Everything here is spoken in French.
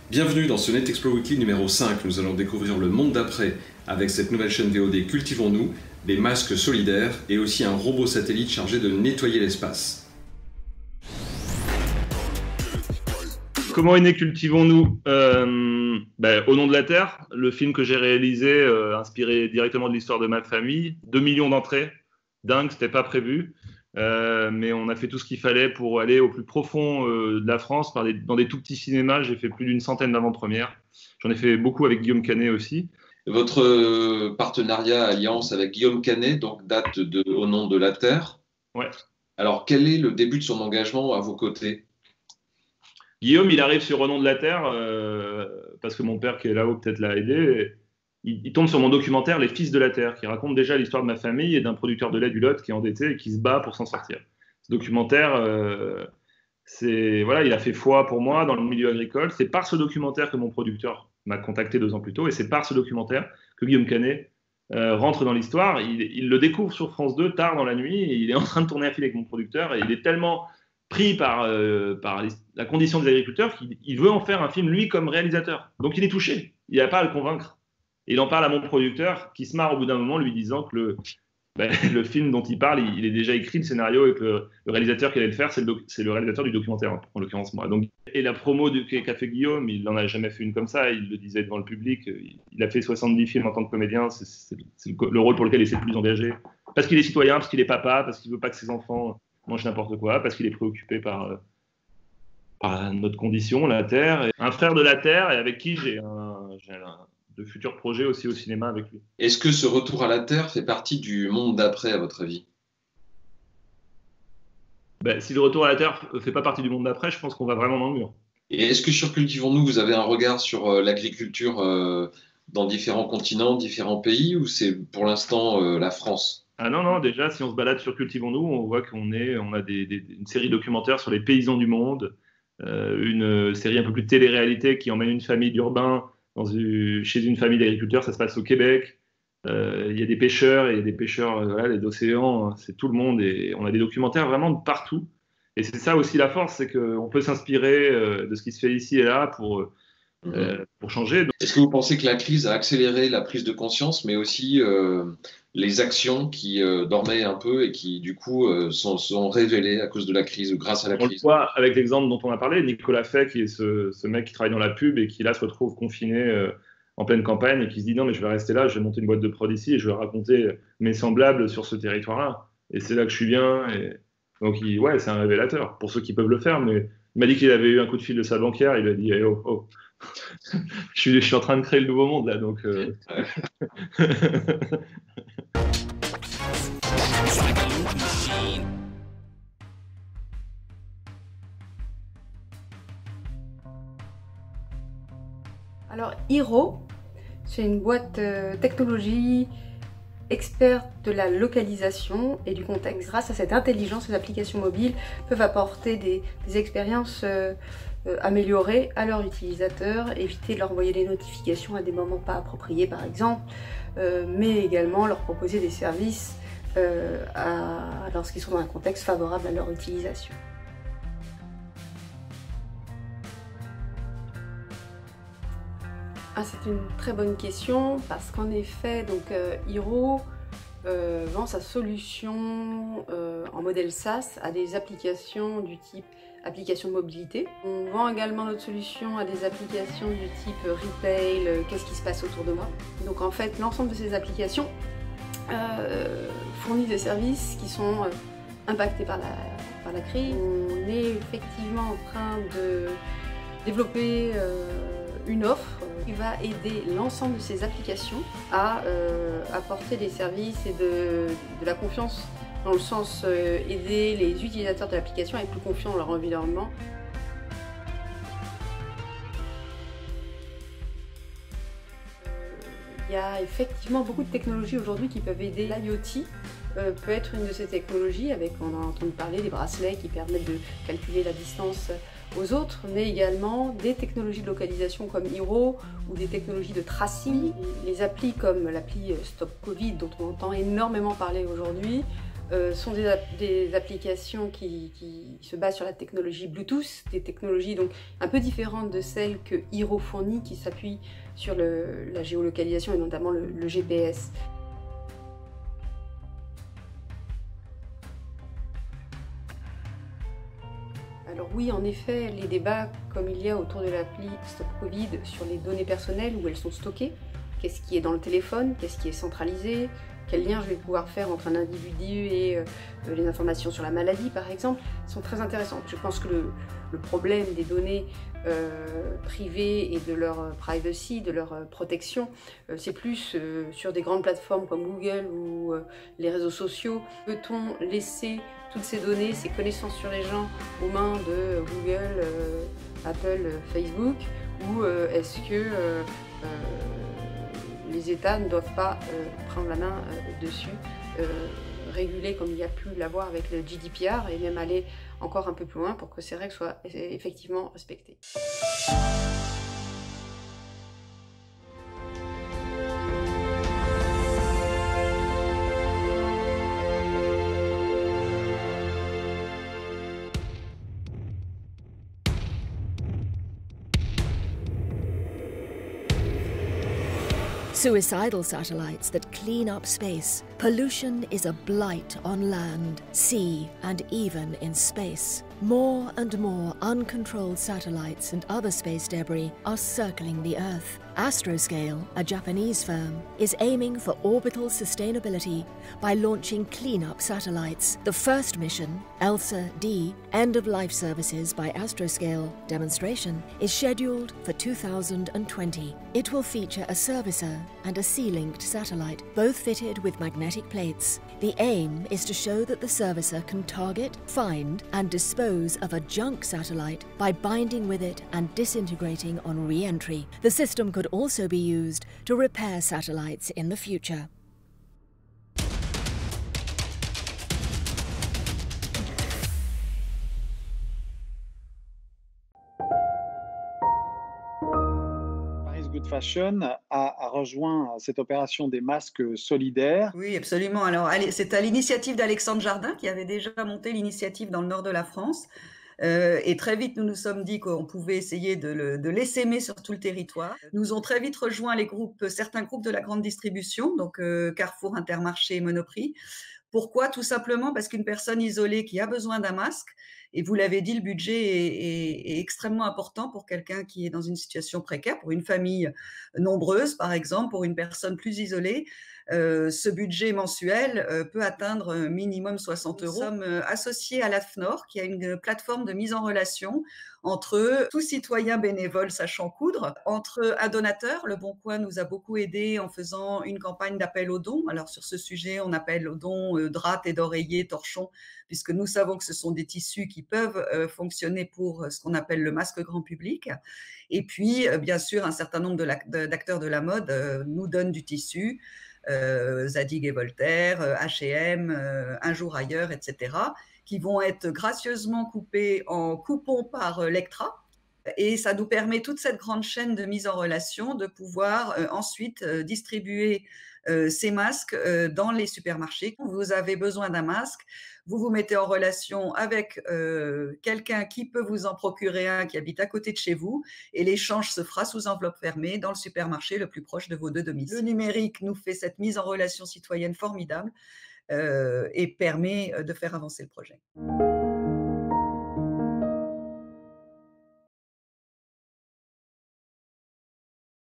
Bienvenue dans ce NetExplo Weekly numéro 5. Nous allons découvrir le monde d'après avec cette nouvelle chaîne VOD Cultivons-nous, des masques solidaires et aussi un robot satellite chargé de nettoyer l'espace. Comment est né Cultivons-nous Au nom de la Terre, le film que j'ai réalisé, inspiré directement de l'histoire de ma famille, 2 millions d'entrées, dingue, c'était pas prévu. Mais on a fait tout ce qu'il fallait pour aller au plus profond de la France, dans des tout petits cinémas. J'ai fait plus d'une centaine d'avant-premières. J'en ai fait beaucoup avec Guillaume Canet aussi. Votre partenariat, alliance avec Guillaume Canet, donc date au nom de la Terre. Ouais. Alors, quel est le début de son engagement à vos côtés? Guillaume, il arrive sur Au nom de la Terre, parce que mon père qui est là-haut peut-être l'a aidé. Il tombe sur mon documentaire Les Fils de la Terre, qui raconte déjà l'histoire de ma famille et d'un producteur de lait du Lot qui est endetté et qui se bat pour s'en sortir. Ce documentaire, il a fait foi pour moi dans le milieu agricole. C'est par ce documentaire que mon producteur m'a contacté 2 ans plus tôt, et c'est par ce documentaire que Guillaume Canet rentre dans l'histoire. Il le découvre sur France 2 tard dans la nuit, et il est en train de tourner un film avec mon producteur, et il est tellement pris par la condition des agriculteurs qu'il veut en faire un film, lui, comme réalisateur. Donc il est touché, il n'y a pas à le convaincre. Et il en parle à mon producteur, qui se marre au bout d'un moment, lui disant que le film dont il parle, il est déjà écrit, le scénario, et que le réalisateur qui allait le faire, c'est le réalisateur du documentaire, en l'occurrence moi. Donc, et la promo qu'a fait Guillaume, il n'en a jamais fait une comme ça, il le disait devant le public. Il a fait 70 films en tant que comédien, c'est le rôle pour lequel il s'est le plus engagé. Parce qu'il est citoyen, parce qu'il est papa, parce qu'il ne veut pas que ses enfants mangent n'importe quoi, parce qu'il est préoccupé par notre condition, la Terre. Un frère de la Terre, et avec qui j'ai de futurs projets aussi au cinéma avec lui. Est-ce que ce retour à la Terre fait partie du monde d'après, à votre avis? Si le retour à la Terre ne fait pas partie du monde d'après, je pense qu'on va vraiment dans le mur. Et est-ce que sur Cultivons-nous, vous avez un regard sur l'agriculture dans différents continents, différents pays, ou c'est pour l'instant la France? Ah non, déjà, si on se balade sur Cultivons-nous, on voit qu'on a une série documentaire sur les paysans du monde, une série un peu plus de télé-réalité qui emmène une famille d'urbains chez une famille d'agriculteurs. Ça se passe au Québec. Il y a des pêcheurs, et il y a des pêcheurs les océans, c'est tout le monde, et on a des documentaires vraiment de partout. Et c'est ça aussi la force, c'est qu'on peut s'inspirer de ce qui se fait ici et là pour changer. Est-ce que vous pensez que la crise a accéléré la prise de conscience, mais aussi les actions qui dormaient un peu et qui du coup sont révélées à cause de la crise ou grâce à la crise? On le voit avec l'exemple dont on a parlé, Nicolas Fay, qui est ce mec qui travaille dans la pub et qui là se retrouve confiné en pleine campagne, et qui se dit non mais je vais rester là, je vais monter une boîte de prod ici et je vais raconter mes semblables sur ce territoire-là. Et c'est là que je suis bien. Donc c'est un révélateur pour ceux qui peuvent le faire. Mais il m'a dit qu'il avait eu un coup de fil de sa banquière, il lui a dit hey, oh. je suis en train de créer le nouveau monde là, donc. Alors Hiro, c'est une boîte technologie experte de la localisation et du contexte. Grâce à cette intelligence, les applications mobiles peuvent apporter des expériences améliorées à leurs utilisateurs, éviter de leur envoyer des notifications à des moments pas appropriés par exemple, mais également leur proposer des services lorsqu'ils sont dans un contexte favorable à leur utilisation. C'est une très bonne question, parce qu'en effet, Hiro vend sa solution en modèle SaaS à des applications du type application de mobilité. On vend également notre solution à des applications du type retail, qu'est-ce qui se passe autour de moi. Donc en fait, l'ensemble de ces applications fournissent des services qui sont impactés par la crise. On est effectivement en train de développer une offre qui va aider l'ensemble de ces applications à apporter des services et de la confiance, dans le sens aider les utilisateurs de l'application à être plus confiants dans leur environnement. Il y a effectivement beaucoup de technologies aujourd'hui qui peuvent aider. L'IoT peut être une de ces technologies, on a entendu parler des bracelets qui permettent de calculer la distance aux autres, mais également des technologies de localisation comme Hiro ou des technologies de tracing. Les applis comme l'appli Stop Covid dont on entend énormément parler aujourd'hui sont des applications qui se basent sur la technologie Bluetooth, des technologies donc un peu différentes de celles que Hiro fournit, qui s'appuient sur la géolocalisation et notamment le GPS. Alors oui, en effet, les débats, comme il y a autour de l'appli Stop Covid, sur les données personnelles, où elles sont stockées, qu'est-ce qui est dans le téléphone, qu'est-ce qui est centralisé, quel lien je vais pouvoir faire entre un individu et les informations sur la maladie, par exemple, sont très intéressantes. Je pense que le problème des données privées et de leur privacy, de leur protection, c'est plus sur des grandes plateformes comme Google ou les réseaux sociaux. Peut-on laisser toutes ces données, ces connaissances sur les gens aux mains de Google, Apple, Facebook, ou est-ce que les États ne doivent pas prendre la main dessus, réguler comme il y a pu l'avoir avec le GDPR et même aller encore un peu plus loin pour que ces règles soient effectivement respectées. Suicidal satellites that clean up space. Pollution is a blight on land, sea, and even in space. More and more uncontrolled satellites and other space debris are circling the Earth. Astroscale, a Japanese firm, is aiming for orbital sustainability by launching cleanup satellites. The first mission, ELSA-D, End of Life Services by Astroscale demonstration, is scheduled for 2020. It will feature a servicer and a sea-linked satellite, both fitted with magnetic plates. The aim is to show that the servicer can target, find, and dispose of a junk satellite by binding with it and disintegrating on re-entry. The system could also be used to repair satellites in the future. Paris Good Fashion a rejoint cette opération des masques solidaires. Oui, absolument. Alors, c'est à l'initiative d'Alexandre Jardin qui avait déjà monté l'initiative dans le nord de la France. Et très vite, nous nous sommes dit qu'on pouvait essayer de l'essaimer sur tout le territoire. Nous ont très vite rejoint certains groupes de la grande distribution, donc Carrefour, Intermarché, Monoprix. Pourquoi? Tout simplement parce qu'une personne isolée qui a besoin d'un masque, et vous l'avez dit, le budget est extrêmement important pour quelqu'un qui est dans une situation précaire, pour une famille nombreuse, par exemple, pour une personne plus isolée. Ce budget mensuel peut atteindre minimum 60 €. Nous sommes associés à l'AFNOR, qui a une plateforme de mise en relation entre tout citoyen bénévole sachant coudre, entre un donateur. Le Bon Coin nous a beaucoup aidés en faisant une campagne d'appel aux dons. Alors sur ce sujet, on appelle aux dons draps et d'oreillers, torchons, puisque nous savons que ce sont des tissus qui peuvent fonctionner pour ce qu'on appelle le masque grand public. Et puis, bien sûr, un certain nombre d'acteurs de la mode nous donnent du tissu. Zadig et Voltaire, H&M, Un jour ailleurs, etc., qui vont être gracieusement coupés en coupons par Lectra. Et ça nous permet toute cette grande chaîne de mise en relation de pouvoir ensuite distribuer ces masques dans les supermarchés. Vous avez besoin d'un masque, vous vous mettez en relation avec quelqu'un qui peut vous en procurer un qui habite à côté de chez vous et l'échange se fera sous enveloppe fermée dans le supermarché le plus proche de vos deux domiciles. Le numérique nous fait cette mise en relation citoyenne formidable et permet de faire avancer le projet.